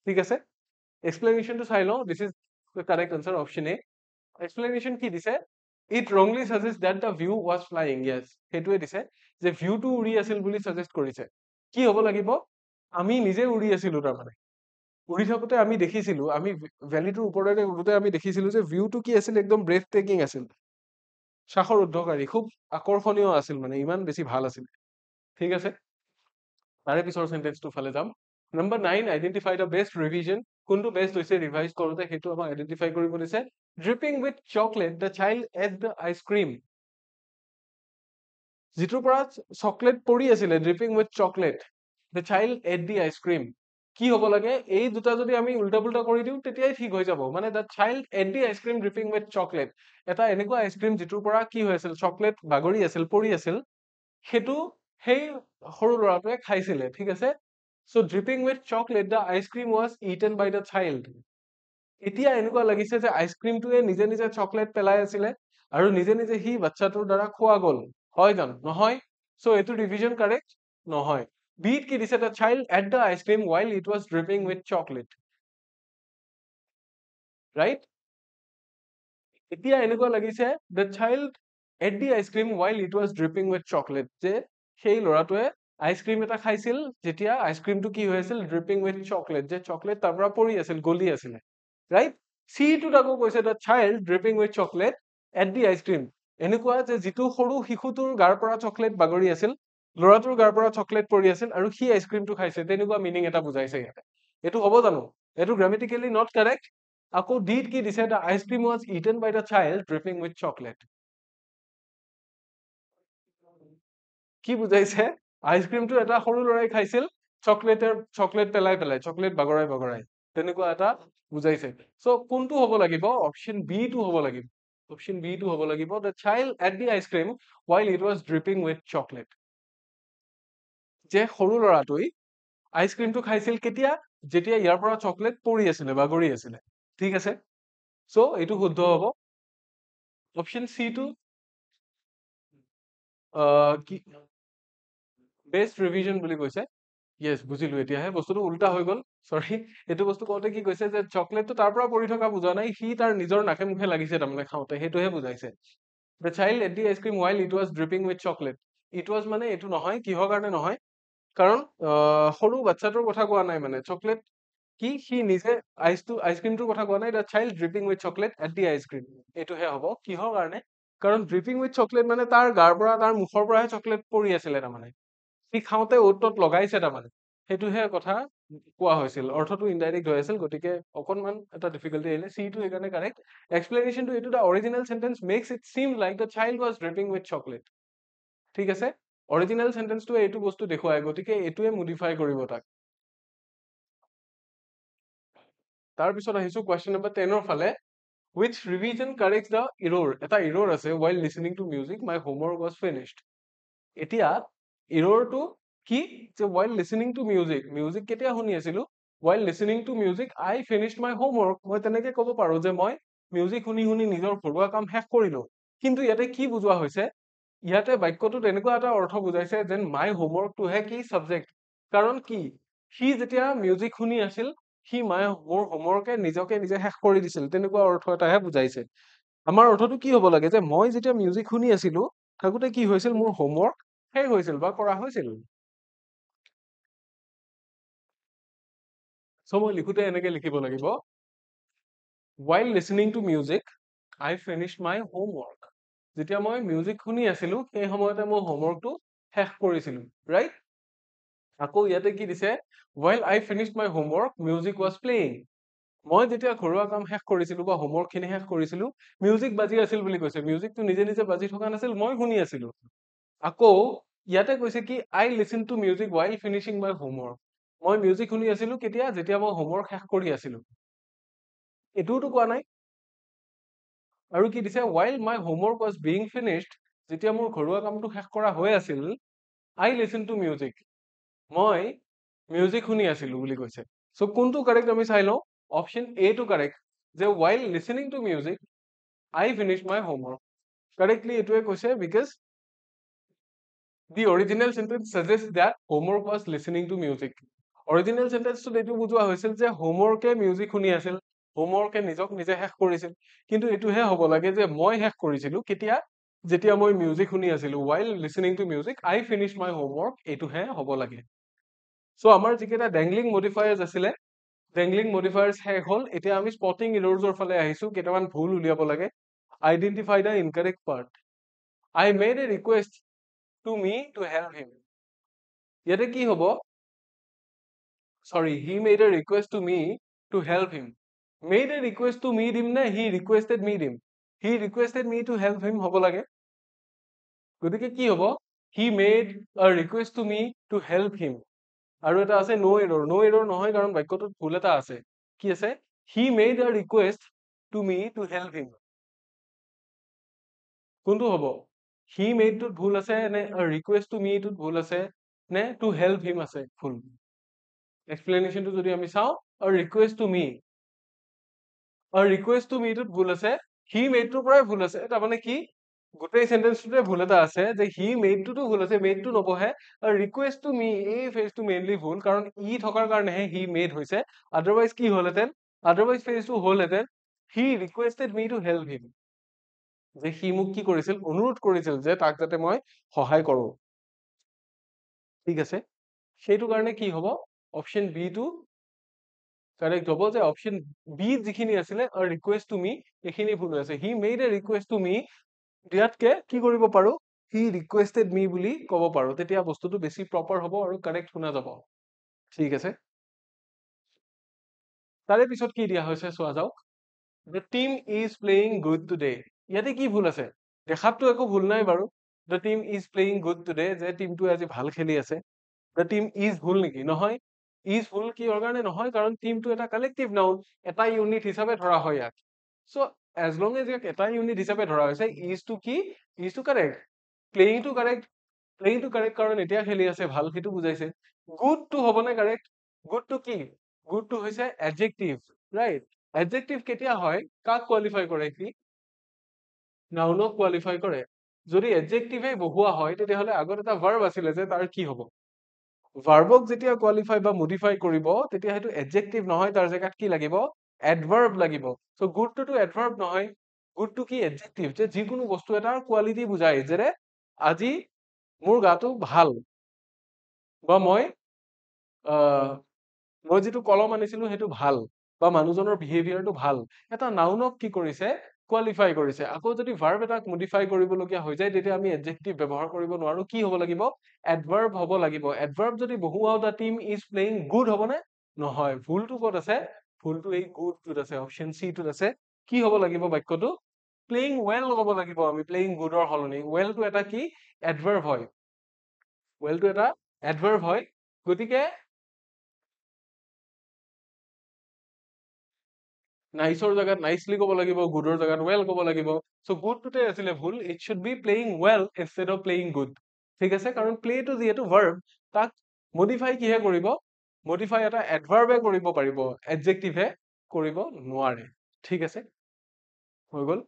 ঠিক আছে এক্সপ্লেনেশ্যনটো চাই লওঁ this is the correct answer option A explanation কি দিছে it wrongly suggests that the view was flying yes সেইটোৱে দিছে যে ভিউটো উৰি আছিল বুলি সাজেষ্ট কৰিছে কি হ'ব লাগিব আমি নিজে উৰি আছিলো তাৰমানে উৰি থাকোতে আমি দেখিছিলো আমি ভেলীটোৰ ওপৰেৰে উৰোতে আমি দেখিছিলো যে ভিউটো কি আছিল একদম ব্ৰেথ টেকিং আছিল শাখৰ উদ্ধকাৰী খুব আকৰ্ষণীয় আছিল মানে ইমান বেছি ভাল আছিল ঠিক আছে তাৰে পিছৰ সেন্টেন্সটো ফালে যাম number 9 identify the best revision কোনটো বেষ্ট হৈছে ৰিভাইজ কৰোতে সেইটো আমাক আইডেন্টিফাই কৰিব দিছে dripping with chocolate the child at the ice cream যিটোৰ পৰা চকলেট পৰি আছিলে dripping with chocolate the child at the ice cream কি হ'ব লাগে এই দুটা যদি আমি উল্টা পুল্টা কৰি দিওঁ তেতিয়াই ঠিক হৈ যাব মানে the child at the ice cream dripping with chocolate এটা এনেকুৱা আইচক্ৰীম যিটোৰ পৰা কি হৈ আছিল চকলেট বাগৰি আছিল পৰি আছিল সেইটো সেই সৰু ল'ৰাটোৱে খাইছিলে ঠিক আছে so' dripping with chocolate the ice cream was eaten by the child এতিয়া এনেকুৱা লাগিছে যে আইচক্ৰীমটোৱে নিজে নিজে চকলেট পেলাই আছিলে আৰু নিজে নিজে সি বাচ্চাটোৰ দ্বাৰা খোৱা গ'ল হয় জানো নহয় চ' এইটো ৰিভিজন কাৰেক্ট নহয় বিট কি দিছে the child at the ice cream while it was dripping with chocolate right এতিয়া এনেকুৱা লাগিছে the child at the ice cream while it was dripping with chocolate যে সেই ল'ৰাটোৱে আইচক্ৰীম এটা খাইছিল যেতিয়া আইচক্ৰীমটো কি হৈ আছিল ড্ৰিপিং উইথ চকলেট যে চকলেট তাৰ পৰা পৰি আছিল গলি আছিলে ৰাইট চি টোত আকৌ কৈছে the child dripping with chocolate at the ice cream এনেকুৱা যে যিটো সৰু শিশুটোৰ গাৰ পৰা চকলেট বাগৰি আছিল ল'ৰাটোৰ গাৰ পৰা চকলেট পৰি আছিল আৰু সি আইচক্ৰীমটো খাইছে তেনেকুৱা মিনিং এটা বুজাইছে ইয়াতে এইটো হ'ব জানো এইটো গ্ৰামেটিকেলি নট কাৰেক্ট আকৌ ডিট কি দিছে the ice cream was eaten by the child dripping with chocolate কি বুজাইছে আইচক্ৰীমটো এটা সৰু ল'ৰাই খাইছিল চকলেট পেলাই পেলাই চকলেট বাগৰাই বাগৰাই তেনেকুৱা এটা বুজাইছে চ' কোনটো হ'ব লাগিব অপশ্যন বি টো হ'ব লাগিব অপশ্যন বি টো হ'ব লাগিব the child at the ice cream while it was dripping with chocolate যে সৰু ল'ৰাটোৱে আইচক্ৰীমটো খাইছিল কেতিয়া যেতিয়া ইয়াৰ পৰা চকলেট পৰি আছিলে বাগৰি আছিলে ঠিক আছে চ' এইটো শুদ্ধ হ'ব অপশ্যন চি টো কি বেষ্ট ৰিভিজন বুলি কৈছে য়েছ বুজিলো এতিয়াহে বস্তুটো উল্টা হৈ গ'ল চৰি এইটো বস্তু কওঁতে কি কৈছে যে চকলেটটো তাৰ পৰা পৰি থকা বুজা নাই সি তাৰ নিজৰ নাকে মুখে লাগিছে তাৰমানে খাওঁতে সেইটোহে বুজাইছে the child at the ice cream while it was dripping with chocolate it was মানে এইটো নহয় কিহৰ কাৰণে নহয় কাৰণ সৰু বাচ্চাটোৰ কথা কোৱা নাই মানে চকলেট কি সি নিজে আইচক্ৰীমটোৰ কথা কোৱা নাই the child dripping with chocolate at the ice cream এইটোহে হ'ব কিহৰ কাৰণে কাৰণ ড্ৰিপিং উইথ চকলেট মানে তাৰ গাৰ পৰা তাৰ মুখৰ পৰাহে চকলেট পৰি আছিলে তাৰমানে সি খাওঁতে অ'ত ত'ত লগাইছে তাৰমানে সেইটোহে কথা কোৱা হৈছিল অৰ্থটো ইনডাইৰেক্ট হৈ আছিল গতিকে অকণমান এটা ডিফিকাল্টি আহিলে চি টো সেইকাৰণে কাৰেক্ট এক্সপ্লেনেশ্যনটো এইটো the original sentence makes it seem like the child was dripping with chocolate ঠিক আছে অৰিজিনেল চেন্টেন্সটোৱে এইটো বস্তু দেখুৱাই গতিকে এইটোৱে মডিফাই কৰিব তাক তাৰপিছত আহিছো কুৱেশ্যন নম্বৰ 10ৰ ফালে which revision corrects the error এটা error আছে while listening to music my homework was finished এতিয়া errorটো কি যে while listening to music কেতিয়া শুনি আছিলো while listening to music I finished my homework মই তেনেকে ক'ব পাৰো যে মই মিউজিক শুনি শুনি নিজৰ ঘৰুৱা কাম শেষ কৰিলো কিন্তু ইয়াতে কি বুজোৱা হৈছে ইয়াতে বাক্যটোত এনেকুৱা এটা অৰ্থ বুজাইছে যেন মাই হোমৱৰ্কটোহে কি সাবজেক্ট কাৰণ কি সি যেতিয়া মিউজিক শুনি আছিল সি মোৰ হোমৱৰ্কে নিজকে নিজে শেষ কৰি দিছিল তেনেকুৱা অৰ্থ এটাহে বুজাইছে আমাৰ অৰ্থটো কি হ'ব লাগে যে মই যেতিয়া মিউজিক শুনি আছিলো থাকোতে কি হৈছিল মোৰ হোমৱৰ্ক শেষ হৈছিল বা কৰা হৈছিল চ' মই লিখোতে এনেকে লিখিব লাগিব while listening to music I finished my homework. যেতিয়া মই মিউজিক শুনি আছিলো সেই সময়তে মই হোমৱৰ্কটো শেষ কৰিছিলো, ৰাইট? আকৌ ইয়াতে কি দিছে, while I finished my homework music was playing. মই যেতিয়া ঘৰুৱা কাম শেষ কৰিছিলো বা হোমৱৰ্কখিনি শেষ কৰিছিলো মিউজিক বাজি আছিল বুলি কৈছে। মিউজিকটো নিজে নিজে বাজি থকা নাছিল, মই শুনি আছিলো। আকৌ ইয়াতে কৈছে কি I listened to music while finishing my homework. মই মিউজিক শুনি আছিলো কেতিয়া, যেতিয়া মই হোমৱৰ্ক শেষ কৰি আছিলো। এইটোওতো কোৱা নাই। আৰু কি দিছে, while my homework was being finished, যেতিয়া মোৰ ঘৰুৱা কামটো শেষ কৰা হৈ আছিল I listened to music. মই মিউজিক শুনি আছিলো বুলি কৈছে। সো কোনটো কাৰেক্ট আমি চাই লওঁ। অপশ্যন এ টো কাৰেক্ট, যে while listening to music I finished my homework. Correctly এইটোৱে কৈছে because the original sentence suggests that homework was listening to music. Original চেন্টেন্সটোত এইটো বুজোৱা হৈছিল যে হোমৱৰ্কে মিউজিক শুনি আছিল, হোমৱৰ্কে নিজক নিজে শেষ কৰিছিল। কিন্তু এইটোহে হ'ব লাগে যে মই শেষ কৰিছিলো কেতিয়া, যেতিয়া মই মিউজিক শুনি আছিলো। while listening to music I finished my homework, এইটোহে হ'ব লাগে। সো আমাৰ যিকেইটা ডেংলিং মডিফায়াৰ্ছ আছিলে, ডেংলিং মডিফায়াৰ্ছ শেষ হ'ল। এতিয়া আমি স্পটিং ইৰৰ্ছৰ ফালে আহিছো, কেইটামান ভুল উলিয়াব লাগে। Identify the incorrect part. I made a request to me to help him. ইয়াতে কি হ'ব, sorry, he made a request to me to help him. Made a request to me দিম নে he requested me দিম? He requested me to help him হ'ব লাগে। গতিকে কি হ'ব, he made a request to me to help him. আৰু এটা আছে no error, no error নহয় কাৰণ বাক্যটোত ভুল এটা আছে। কি আছে, he made a request to me to help him. কোনটো হ'ব, he made টোত ভুল আছে নে a request to me টোত ভুল আছে নে to help him আছে ভুল? এক্সপ্লেনেশ্যনটো যদি আমি চাওঁ, a request to me, a request to me টোত ভুল আছে, he made টোৰ পৰাই ভুল আছে। তাৰমানে কি, গোটেই সেন্টেন্সটোতে ভুল এটা আছে, যে he made টোতো ভুল আছে, made টো নবহে। a request to me, এই ফ্ৰেজটো মেইনলি ভুল, কাৰণ ই থকাৰ কাৰণেহে he made হৈছে। আদাৰৱাইজ কি হ'লহেঁতেন, আদাৰৱাইজ ফ্ৰেজটো হ'লহেঁতেন he requested me to help him, যে সি মোক কি কৰিছিল, অনুৰোধ কৰিছিল যে তাক যাতে মই সহায় কৰো। ঠিক আছে, সেইটো কাৰণে কি হ'ব, অপশ্যন বি টো কাৰেক্ট হ'ব, যে অপশ্যন বি যিখিনি আছিলে a request to me, এইখিনি ভুল হৈ আছে। he made a request to me দিয়াতকে কি কৰিব পাৰো, he requested me বুলি ক'ব পাৰো, তেতিয়া বস্তুটো বেছি প্ৰপাৰ হ'ব আৰু কাৰেক্ট শুনা যাব। ঠিক আছে, তাৰে পিছত কি দিয়া হৈছে চোৱা যাওক, the team is playing good today. ইয়াতে কি ভুল আছে, দেখাতটো একো ভুল নাই বাৰু, the team is playing good today, যে টিমটোৱে আজি ভাল খেলি আছে। the team is ভুল নেকি, নহয়। is ভুল কিহৰ কাৰণে নহয়, কাৰণ টিমটো এটা কালেক্টিভ নাউন, এটা ইউনিট হিচাপে ধৰা হয় ইয়াক। সো as long as ইয়াক এটা ইউনিট হিচাপে ধৰা হৈছে, is টো কি, is টো কাৰেক্ট, প্লেইং টো কাৰেক্ট, প্লেইং টো কাৰেক্ট কাৰণ এতিয়া খেলি আছে, ভাল সেইটো বুজাইছে। গুড টো হ'বনে কাৰেক্ট, গুড টো কি, গুড টো হৈছে এডজেক্টিভ, ৰাইট। এডজেক্টিভ কেতিয়া হয়, কাক কোৱালিফাই কৰে, কি নাউনক কোৱালিফাই কৰে। যদি এডজেক্টিভে বহুৱা হয় তেতিয়াহ'লে আগত এটা ভাৰ্ব আছিলে যে তাৰ কি হ'ব, ভাৰ্বক যেতিয়া কোৱালিফাই বা মডিফাই কৰিব তেতিয়া সেইটো এডজেক্টিভ নহয়, তাৰ জেগাত কি লাগিব, এডভাৰ্ব লাগিব। সো গুডটোতো এডভাৰ্ব নহয়, গুডটো কি এডজেক্টিভ, যে যিকোনো বস্তু এটাৰ কোৱালিটি বুজায়, যেনে আজি মোৰ গাটো ভাল, বা মই যিটো কলম আনিছিলো সেইটো ভাল, বা মানুহজনৰ বিহেভিয়াৰটো ভাল। এটা নাউনক কি কৰিছে, কোৱালিফাই কৰিছে। আকৌ যদি ভাৰ্ব এটাক মডিফাই কৰিবলগীয়া হৈ যায় তেতিয়া আমি এডজেক্টিভ ব্যৱহাৰ কৰিব নোৱাৰো, কি হ'ব লাগিব, এডভাৰ্ব হ'ব লাগিব। এডভাৰ্ব যদি বহুৱাও দা টিম ইজ প্লেইং গুড হ'বনে, নহয়। ভুলটো ক'ত আছে, ভুলটো এই গুডটোত আছে, অপশ্যন চি টোত আছে। কি হ'ব লাগিব বাক্যটো, প্লেইং ৱেল হ'ব লাগিব আমি, প্লেইং গুডৰ সলনি। ৱেলটো এটা কি, এডভাৰ্ব হয়, ৱেলটো এটা এডভাৰ্ব হয়। গতিকে নাইচৰ জেগাত নাইচলি ক'ব লাগিব, গুডৰ জেগাত ৱেল ক'ব লাগিব। সো গুডটোতে আছিলে ভুল, it should be playing well instead of playing good. ঠিক আছে, কাৰণ প্লেটো যিহেতু ভাৰ্ব, তাক মডিফাই কিহে কৰিব, মডিফাই এটা এডভাৰ্বে কৰিব পাৰিব, এডজেক্টিভে কৰিব নোৱাৰে। ঠিক আছে, হৈ গ'ল।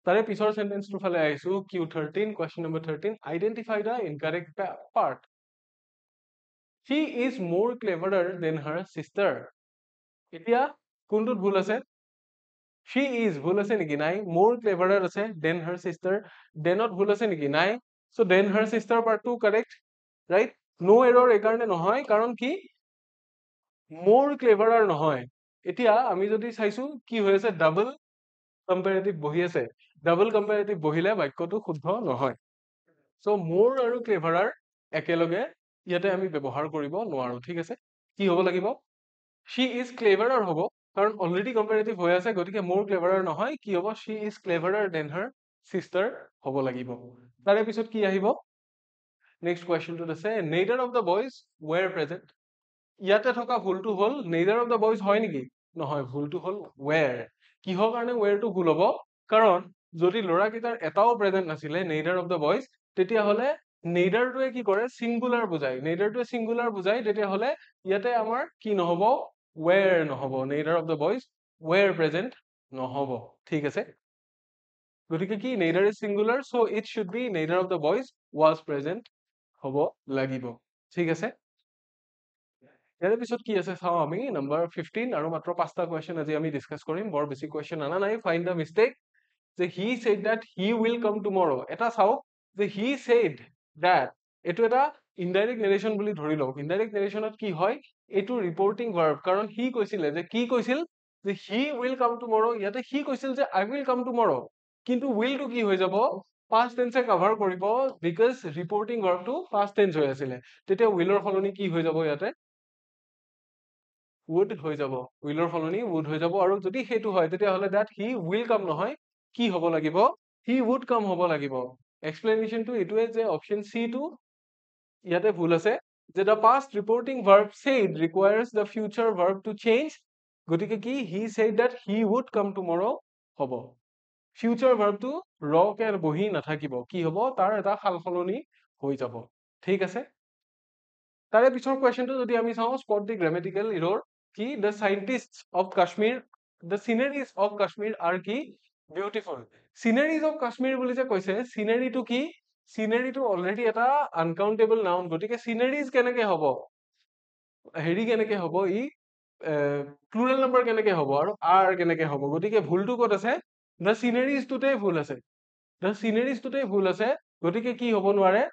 তাৰে পিছৰ সেন্টেন্সটোৰ ফালে আহিছো, Q13, question number 13, identify the incorrect part. She is more cleverer than her sister. এতিয়া কোনটোত ভুল আছে, she is ভুল আছে নেকি, নাই। more cleverer আছে, than her sister, thanত ভুল আছে নেকি, নাই। so than her sister পাৰ্টটো কাৰেক্ট, ৰাইট। no error এই কাৰণে নহয়, কাৰণ কি more cleverer নহয়, এতিয়া আমি যদি চাইছো কি হৈ আছে ডাবল কম্পেৰেটিভ বহি আছে ডাবল কম্পেৰেটিভ বহিলে বাক্যটো শুদ্ধ নহয় সো মোৰ আৰু ক্লেভাৰাৰ একেলগে ইয়াতে আমি ব্যৱহাৰ কৰিব নোৱাৰো ঠিক আছে কি হ'ব লাগিব she is cleverer হ'ব কাৰণ অলৰেডি কম্পেৰেটিভ হৈ আছে গতিকে মোৰ ক্লেভাৰাৰ নহয় কি হ'ব she is cleverer than her sister হ'ব লাগিব তাৰে পিছত কি আহিব নেক্সট কুৱেশ্যনটোত আছে neither of the boys were present ইয়াতে থকা ভুলটো হ'ল neither of the boys হয় নেকি নহয় ভুলটো হ'ল were কিহৰ কাৰণে were টো ভুল হ'ব কাৰণ যদি ল'ৰাকেইটাৰ এটাও প্ৰেজেন্ট নাছিলে neither of the boys তেতিয়াহ'লে neither টোৱে কি কৰে সিঙ্গুলাৰ বুজায় neither টোৱে সিঙ্গুলাৰ বুজায় তেতিয়াহ'লে ইয়াতে আমাৰ কি নহ'ব were নহ'ব neither of the boys were present নহ'ব ঠিক আছে গতিকে কি neither is singular so it should be neither of the boys was present হ'ব লাগিব ঠিক আছে ইয়াৰ পিছত কি আছে চাও আমি নাম্বাৰ 15 আৰু মাত্ৰ পাঁচটা কোৱেশ্চন আজি আমি ডিসকাস কৰিম বৰ বেছি কোৱেশ্চন আনা নাই ফাইন্ড দ্য মিস্টেক যে he said that he will come tomorrow এটা চাও যে he said that এটো এটা ইনডাইৰেক্ট নেৰেশন বুলি ধৰি লওক ইনডাইৰেক্ট নেৰেশনত কি হয় এটো ৰিপৰ্টিং ভাৰ্ব কাৰণ he কৈছিল যে কি কৈছিল যে he will come tomorrow ইয়াতে he কৈছিল যে I will come tomorrow কিন্তু will টো কি হৈ যাব past tense কভাৰ কৰিব because ৰিপৰ্টিং ভাৰ্বটো past tense হৈ আছিল তেতিয়া will ৰ সলনি কি হৈ যাব ইয়াতে would হৈ যাব will ৰ সলনি would হৈ যাব আৰু যদি হেতু হয় তেতিয়াহ'লে that he will come নহয় কি হ'ব লাগিব he would come হ'ব লাগিব explanation টো এটোৱে যে অপচন সি টো ইয়াতে ভুল আছে যে the past reporting verb said requires the future verb to change গতিকে কি he said that he would come tomorrow হ'ব future verb টো ৰকে বহি নাথাকিব কি হ'ব তাৰ এটা সালসলনি হৈ যাব ঠিক আছে তাৰে পিছৰ কোৱেশ্চনটো যদি আমি চাওঁ স্পট দি গ্ৰামেটিকেল এৰৰ কি the scientists of Kashmir the sceneries of Kashmir are কি beautiful sceneries of Kashmir বুলি যে কৈছে scenery টো কি scenery টো অলৰেডি এটা uncountable noun গতিকে sceneries কেনেকে হ'ব হেৰি কেনেকে হ'ব ই প্লুৰেল নাম্বাৰ কেনেকে হ'ব আৰু are কেনেকে হ'ব গতিকে ভুলটো ক'ত আছে the sceneries টোতে ভুল আছে the sceneries টোতে ভুল আছে গতিকে কি হ'ব নোৱাৰে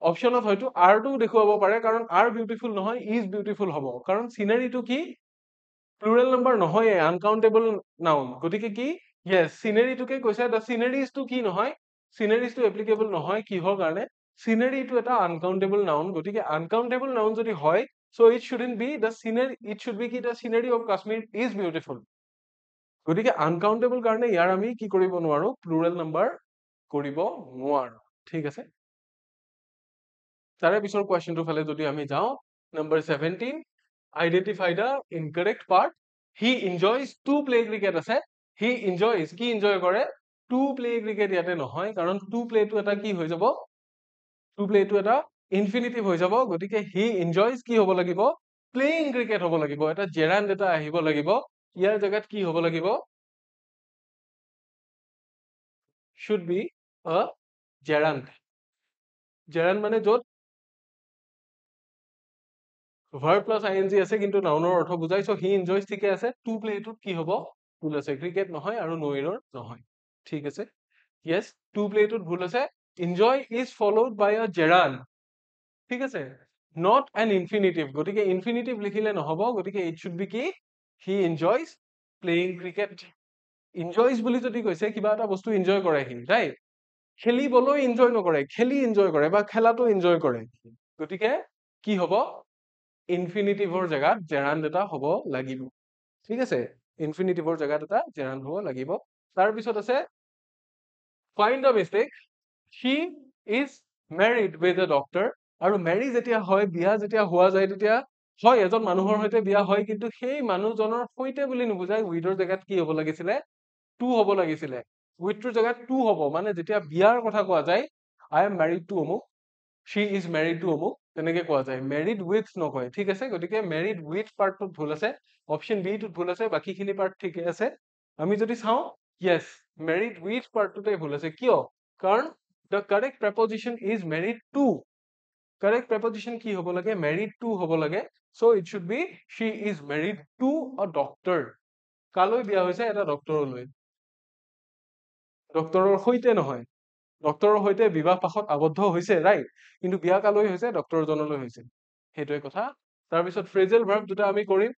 অপচনত হয়তো are টো দেখুৱাব পাৰে কাৰণ are beautiful নহয় is beautiful হ'ব কাৰণ scenery টো কি প্লুৰেল নাম্বাৰ নহয় আনকাউন্টেবল নাউন গতিকে কি yes scenery টোকে কৈছে the sceneries টো কি নহয় sceneries টো এপ্লিকেবল নহয় কিহৰ কাৰণে scenery টো এটা আনকাউন্টেবল নাউন গতিকে আনকাউন্টেবল নাউন যদি হয় so it shouldn't be the scenery it should be কি the scenery of Kashmir is beautiful গতিকে আনকাউন্টেবল কাৰণে ইয়াৰ আমি কি কৰিব নোৱাৰো প্লুৰেল নাম্বাৰ কৰিব নোৱাৰো ঠিক আছে তাৰে পিছৰ কোৱেশ্চনটোৰ ফালে যদি আমি যাওঁ number 17 identify the incorrect part he enjoys to play cricket আছে হি এনজয়জ কি এনজয় কৰে টু প্লে ক্ৰিকেট ইয়াতে নহয় কাৰণ টু প্লেটো এটা কি হৈ যাব টু প্লেটো এটা ইনফিনিটিভ হৈ যাব গতিকে হি এনজয়জ কি হ'ব লাগিব প্লেইং ক্ৰিকেট হ'ব লাগিব এটা জেৰাণ্ড এটা আহিব লাগিব ইয়াৰ জাগাত কি হ'ব লাগিব should be a gerund gerund মানে য'ত verb plus ing আছে কিন্তু নাউনৰ অৰ্থ বুজাই so he enjoys ঠিকে আছে to play টোত কি হ'ব ভুল আছে ক্ৰিকেট নহয় আৰু no error নহয় ঠিক আছে yes to play টোত ভুল আছে enjoy is followed by a gerund ঠিক আছে not an infinitive গতিকে infinitive লিখিলে নহব গতিকে it should be কি he enjoys playing cricket enjoys বুলি যদি কৈছে কিবা এটা বস্তু এনজয় কৰে সি ৰাইট খেলিবলৈ এনজয় নকৰে খেলি এনজয় কৰে বা খেলাটো এনজয় কৰে গতিকে কি হ'ব ইনফিনিটিভৰ জায়গাত জেৰাণ্ড এটা হ'ব লাগিব ঠিক আছে ইনফিনিটিভৰ জায়গাত এটা জেৰাণ্ড হ'ব লাগিব তাৰ পিছত আছে find the mistake she is married with a doctor আৰু মেৰি যেতিয়া হয় বিয়া যেতিয়া হোৱা যায় তেতিয়া হয় এজন মানুহৰ সৈতে বিয়া হয় কিন্তু সেই মানুহজনৰ সৈতে বুলি নুবুজায় উইথৰ জায়গাত কি হ'ব লাগিছিলে টু হ'ব লাগিছিলে উইথটোৰ জায়গাত টু হ'ব মানে যেতিয়া বিয়াৰ কথা কোৱা যায় I am married to অমুক she is married to অমুক তেনেকে কোৱা যায় married with নকয় ঠিক আছে গতিকে married with পাৰ্টটোত ভুল আছে অপচন বি টোত ভুল আছে বাকিখিনি পাৰ্ট ঠিকে আছে আমি যদি চাওঁ yes married with পাৰ্টটোতে ভুল আছে কিয় কাৰণ the correct preposition is married to correct preposition কি হ'ব লাগে married to হ'ব লাগে so it should be she is married to a doctor কালৈ বিয়া হৈছে এটা ডক্টৰলৈ ডক্টৰৰ সৈতে নহয় ডক্টৰৰ সৈতে বিবাহ পাশত আবদ্ধ হৈছে ৰাইট কিন্তু বিয়া কালৈ হৈছে ডক্টৰজনলৈ হৈছে সেইটোৱে কথা তাৰপিছত ফ্ৰেজেল ভাৰ্ব দুটা আমি কৰিম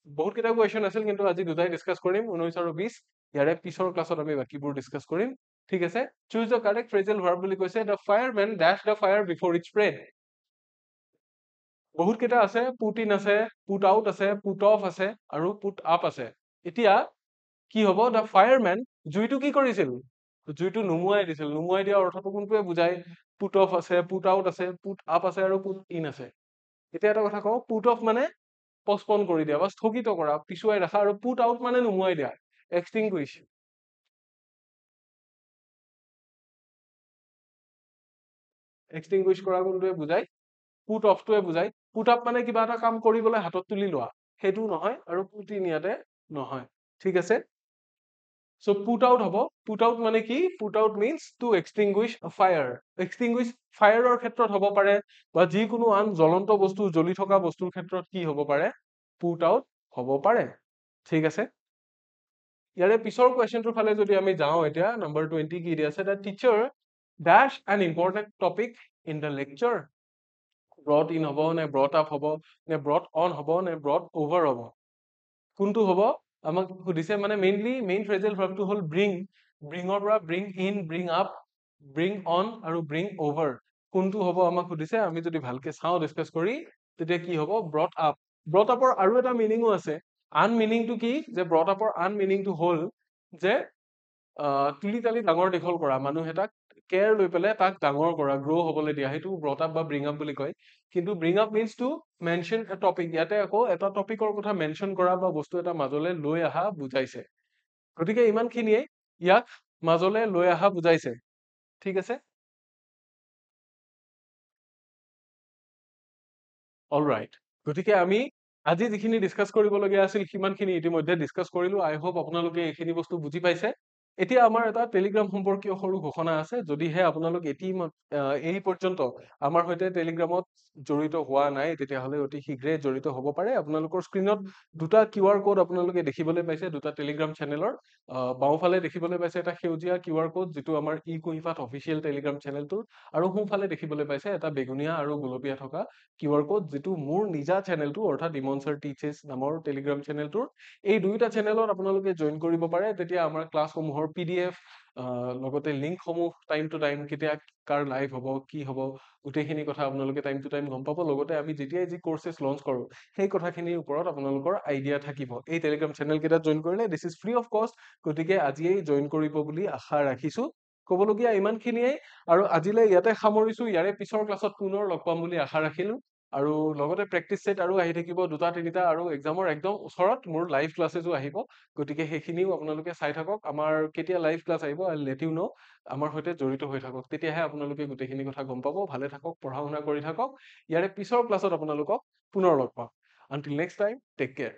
বহুত কেইটা কুৱেশ্যন আছিল, কিন্তু আজি দুটাই ডিছকাছ কৰিম, 19 আৰু 20। ইয়াৰে পিছৰ ক্লাছত আমি বাকীবোৰ ডিছকাছ কৰিম। ঠিক আছে, choose the correct phrasal verb বুলি কৈছে, the firemen dash the fire before it spread. বহুত কেইটা আছে, পুট ইন আছে, পুট আউট আছে, পুট অফ আছে আৰু পুট আপ আছে। এতিয়া কি হ'ব, দ্য ফায়াৰমেন জুইটো কি কৰিছিল, জুইটো নুমুৱাই দিছিল। নুমুৱাই দিয়া অৰ্থটো কোনটোৱে বুজায়, পুট অফ আছে, পুট আউট আছে, পুট আপ আছে আৰু পুট ইন আছে। এতিয়া এটা কথা কওঁ, পুট অফ মানে পষ্টপন কৰি দিয়া বা স্থগিত কৰা, পিছুৱাই ৰাখা, আৰু পুট আউট মানে নুমুৱাই দিয়া, এক্সটিংগুইশ। এক্সটিংগুইশ কৰা কোনটোৱে বুজায়, পুট অফটোৱে বুজায়। পুট আপ মানে কিবা এটা কাম কৰিবলৈ হাতত তুলি লোৱা, সেইটো নহয়, আৰু পুট ইন ইয়াতে নহয়। ঠিক আছে, চ' পুট আউট হ'ব। পুট আউট মানে কি, put out means to extinguish fire. Extinguish ফায়াৰৰ ক্ষেত্ৰত হ'ব পাৰে, বা যিকোনো আন জ্বলন্ত বস্তু, জ্বলি থকা বস্তুৰ ক্ষেত্ৰত কি হ'ব পাৰে, পুট আউট হ'ব পাৰে। ঠিক আছে, ইয়াৰে পিছৰ কুৱেশ্যনটোৰ ফালে যদি আমি যাওঁ, এতিয়া নম্বৰ 20 কি দি আছে, the teacher dash an important topic in the lecture. Brought in হ'ব নে ব্ৰট আপ হ'ব নে ব্ৰট অন হ'ব নে ব্ৰট অভাৰ হ'ব, কোনটো হ'ব আমাক সুধিছে। মানে মেইন ফ্ৰেজেল ভাৰ্বটো হ'ল ব্ৰিং। ব্ৰিঙৰ পৰা bring in, bring up, bring on আৰু ব্ৰিং অভাৰ, কোনটো হ'ব আমাক সুধিছে। আমি যদি ভালকে চাওঁ ডিছকাছ কৰি, তেতিয়া কি হ'ব, ব্ৰট আপ। ব্ৰট আপৰ আৰু এটা মিনিঙো আছে। আন মিনিংটো কি, যে ব্ৰট আপৰ আন মিনিংটো হ'ল যে তুলি তালি ডাঙৰ দীঘল কৰা, মানুহ এটাক কেয়াৰ লৈ পেলাই তাক ডাঙৰ কৰা, গ্ৰ' হ'বলৈ দিয়া, সেইটো ব্ৰট আপ বা ব্ৰিং আপ বুলি কয়। কিন্তু bring up means to mention a topic, ইয়াতে আকৌ এটা টপিকৰ কথা মেনশ্যন কৰা বা বস্তু এটা মাজলৈ লৈ অহা বুজাইছে। গতিকে ইমানখিনিয়ে ইয়াক মাজলৈ লৈ অহা বুজাইছে। ঠিক আছে, অলৰাইট। গতিকে আমি আজি যিখিনি ডিছকাছ কৰিবলগীয়া আছিল, সিমানখিনি ইতিমধ্যে ডিছকাছ কৰিলো। আই হোপ আপোনালোকে এইখিনি বস্তু বুজি পাইছে। এতিয়া আমাৰ এটা টেলিগ্ৰাম সম্পৰ্কীয় সৰু ঘোষণা আছে। যদিহে আপোনালোক এই পৰ্যন্ত আমাৰ সৈতে টেলিগ্ৰামত জড়িত হোৱা নাই, তেতিয়াহ'লে অতি শীঘ্ৰে জড়িত হ'ব পাৰে। আপোনালোকৰ স্ক্ৰীণত দুটা QR কোড আপোনালোকে দেখিবলৈ পাইছে, দুটা টেলিগ্ৰাম চেনেলৰ। বাওঁফালে দেখিবলৈ পাইছে এটা সেউজীয়া QR কোড, যিটো আমাৰ কুঁহিপাত অফিচিয়েল টেলিগ্ৰাম চেনেলটোৰ, আৰু সোঁফালে দেখিবলৈ পাইছে এটা বেগুনীয়া আৰু গুলপীয়া থকা QR কোড, যিটো মোৰ নিজা চেনেলটো, অৰ্থাৎ ইমন ছাৰ টিচেছ নামৰ টেলিগ্ৰাম চেনেলটোৰ। এই দুয়োটা চেনেলত আপোনালোকে জইন কৰিব পাৰে। তেতিয়া আমাৰ ক্লাছসমূহৰ PDF, লগতে লিংকসমূহ টাইম টু টাইম, কেতিয়া কাৰ লাইভ হ'ব, কি হ'ব, গোটেইখিনি কথা আপোনালোকে টাইম টু টাইম গম পাব। লগতে আমি যেতিয়াই যি কৰ্চেছ লঞ্চ কৰোঁ, সেই কথাখিনিৰ ওপৰত আপোনালোকৰ আইডিয়া থাকিব। এই টেলিগ্ৰাম চেনেল কেইটাত জইন কৰিলে দিছ ইজ ফ্ৰী অফ কষ্ট। গতিকে আজিয়েই জইন কৰিব বুলি আশা ৰাখিছো। ক'বলগীয়া ইমানখিনিয়েই, আৰু আজিলৈ ইয়াতে সামৰিছো। ইয়াৰে পিছৰ ক্লাছত পুনৰ লগ পাম বুলি আশা ৰাখিলো। আৰু লগতে প্ৰেক্টিচ ছেট আৰু আহি থাকিব 2-3টা, আৰু এক্সামৰ একদম ওচৰত মোৰ লাইভ ক্লাছেছো আহিব। গতিকে সেইখিনিও আপোনালোকে চাই থাকক। আমাৰ কেতিয়া লাইভ ক্লাছ আহিব, আই লেট ইউ ন'। আমাৰ সৈতে জড়িত হৈ থাকক, তেতিয়াহে আপোনালোকে গোটেইখিনি কথা গম পাব। ভালে থাকক, পঢ়া শুনা কৰি থাকক। ইয়াৰে পিছৰ ক্লাছত আপোনালোকক পুনৰ লগ পাম। Until next time, take care.